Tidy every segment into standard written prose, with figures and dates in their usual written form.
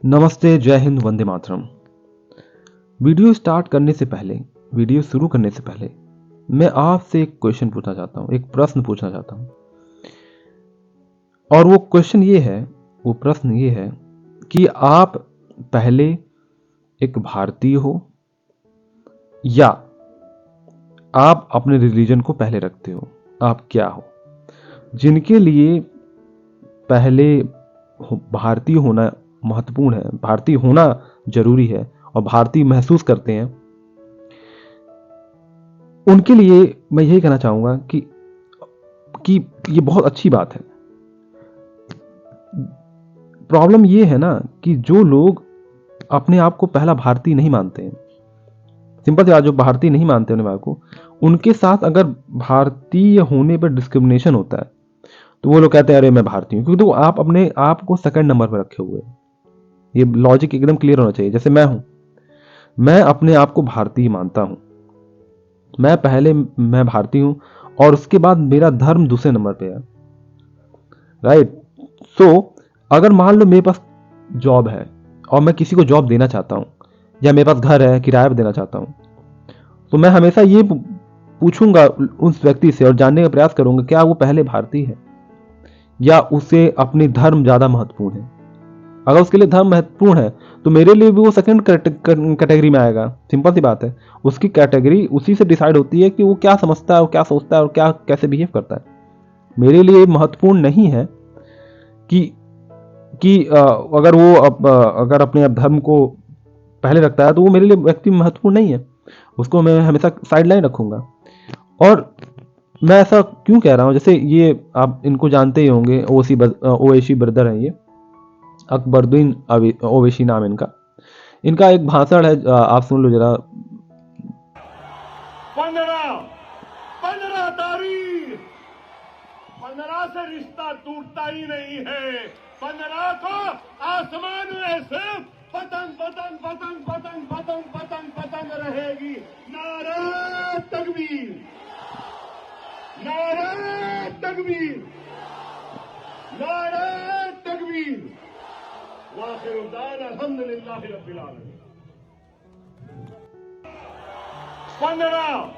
नमस्ते, जय Hind, Vande Mataram. Video start करने से पहले, वीडियो शुरू करने से पहले मैं आपसे एक क्वेश्चन पूछना चाहता हूँ, एक प्रश्न पूछना चाहता हूँ। और वो क्वेश्चन ये है, वो प्रश्न ये है कि आप पहले एक भारतीय हो या आप अपने रिलीजन को पहले रखते हो? आप क्या हो? जिनके लिए पहले भारतीय होना महत्वपूर्ण है, भारतीय होना जरूरी है और भारतीय महसूस करते हैं, उनके लिए मैं यही कहना चाहूंगा कि ये बहुत अच्छी बात है। प्रॉब्लम ये है ना कि जो लोग अपने आप को पहला भारतीय नहीं मानते हैं, सिंपल सी बात, जो भारतीय नहीं मानते अपने आप को, उनके साथ अगर भारतीय होने पर डिस्क्रिमिनेशन होता है तो वो लोग कहते हैं अरे मैं भारतीय हूं, क्योंकि तो आप अपने आप को सेकंड नंबर पर रखे हुए हैं। ये लॉजिक एकदम क्लियर होना चाहिए। जैसे मैं हूं, मैं अपने आप को भारतीय मानता हूं, मैं भारतीय हूं और उसके बाद मेरा धर्म दूसरे नंबर पे है, राइट। सो अगर मान लो मेरे पास जॉब है और मैं किसी को जॉब देना चाहता हूं, या मेरे पास घर है किराए पर देना चाहता हूं, तो मैं हमेशा ये पूछूंगा उस व्यक्ति से और जानने का प्रयास करूंगा क्या वो पहले भारतीय है या उसे अपनी धर्म ज्यादा महत्वपूर्ण है। अगर उसके लिए धर्म महत्वपूर्ण है तो मेरे लिए भी वो सेकंड कैटेगरी में आएगा। सिंपल सी बात है, उसकी कैटेगरी उसी से डिसाइड होती है कि वो क्या समझता है और क्या सोचता है और क्या कैसे बिहेव करता है। मेरे लिए महत्वपूर्ण नहीं है कि अगर वो अगर अपने आप धर्म को पहले रखता है तो वो मेरे लिए व्यक्ति महत्वपूर्ण नहीं है, उसको मैं हमेशा साइड लाइन रखूंगा। और मैं ऐसा क्यों कह रहा हूँ, जैसे ये आप इनको जानते ही होंगे, ओवैसी ब्रदर हैं ये, अकबरुद्दीन ओवैसी नाम इनका। इनका एक भाषण है, आप सुन लो जरा। 15 तारीख 15 से रिश्ता टूटता ही नहीं है। 15 को आसमान में सिर्फ पतंग पतंग पतंग पतंग पतंग पतंग पतंग रहेगी। नारे तकबीर, नारे तकबीर, नारे तकबीर। वाखिर दान अल्हम्दुलिल्लाह रब्बिल आलमीन। 15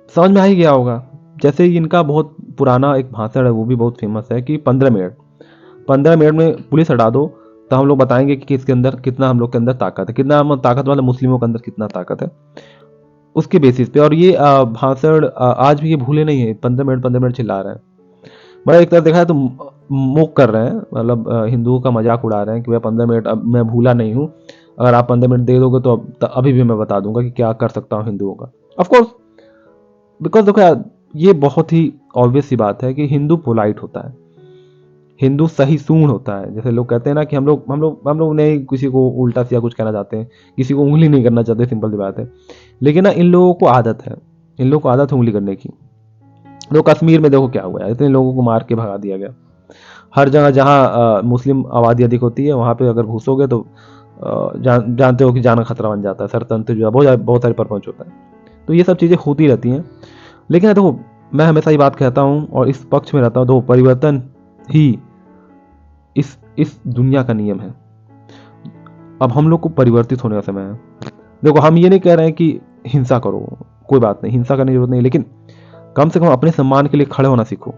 समझ में आ ही गया होगा। जैसे इनका बहुत पुराना एक भाषण है, वो भी बहुत फेमस है कि 15 मिनट में पुलिस हटा दो तो हम लोग बताएंगे कि किसके अंदर कितना, हम लोग के अंदर ताकत है, कितना हम ताकत वाले मुस्लिमों के अंदर कितना ताकत है, उसके बेसिस पे। और ये भाषण आज भी ये भूले नहीं है। 15 मिनट चिल्ला रहे हैं, बड़ा एक तरह देखा है तो मुक कर रहे हैं, मतलब हिंदुओं का मजाक उड़ा रहे हैं कि भाई 15 मिनट अब मैं भूला नहीं हूँ, अगर आप 15 मिनट दे दोगे तो अभी भी मैं बता दूंगा कि क्या कर सकता हूँ हिंदुओं का। ऑफकोर्स, बिकॉज देखो यार, ये बहुत ही ऑब्वियस सी बात है कि हिंदू पोलाइट होता है, हिंदू सही सूण होता है। जैसे लोग कहते हैं ना कि हम लोग नहीं किसी को उल्टा सीधा कुछ कहना चाहते हैं, किसी को उंगली नहीं करना चाहते, सिंपल सी बात है। लेकिन ना इन लोगों को आदत है, इन लोगों को आदत है उंगली करने की। तो कश्मीर में देखो क्या हुआ है, इतने लोगों को मार के भगा दिया गया। हर जगह जहाँ मुस्लिम आबादी अधिक होती है वहाँ पे अगर घुसोगे तो जानते हो कि जाना खतरा बन जाता है, सरतंत्र जो है बहुत सारे परपंच होता है। तो ये सब चीज़ें होती रहती हैं। लेकिन देखो, मैं हमेशा ये बात कहता हूँ और इस पक्ष में रहता हूँ, तो परिवर्तन ही इस दुनिया का नियम है। अब हम लोग को परिवर्तित होने का समय है। देखो, हम ये नहीं कह रहे हैं कि हिंसा करो, कोई बात नहीं, हिंसा करने की जरूरत नहीं, लेकिन कम से कम अपने सम्मान के लिए खड़े होना सीखो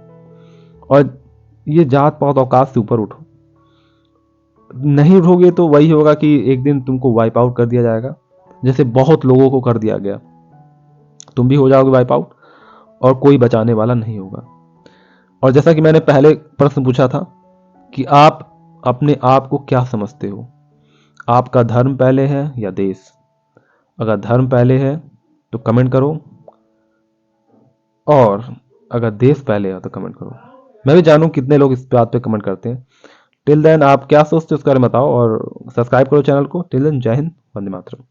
और ये जात पात औकात से ऊपर उठो। नहीं उठोगे तो वही होगा कि एक दिन तुमको वाइप आउट कर दिया जाएगा, जैसे बहुत लोगों को कर दिया गया। तुम भी हो जाओगे वाइप आउट और कोई बचाने वाला नहीं होगा। और जैसा कि मैंने पहले प्रश्न पूछा था कि आप अपने आप को क्या समझते हो, आपका धर्म पहले है या देश? अगर धर्म पहले है तो कमेंट करो, और अगर देश पहले है तो कमेंट करो। मैं भी जानूं कितने लोग इस बात पे कमेंट करते हैं। टिल देन आप क्या सोचते हो उसके बारे में बताओ और सब्सक्राइब करो चैनल को। टिल देन, जय हिंद, वंदे मातरम।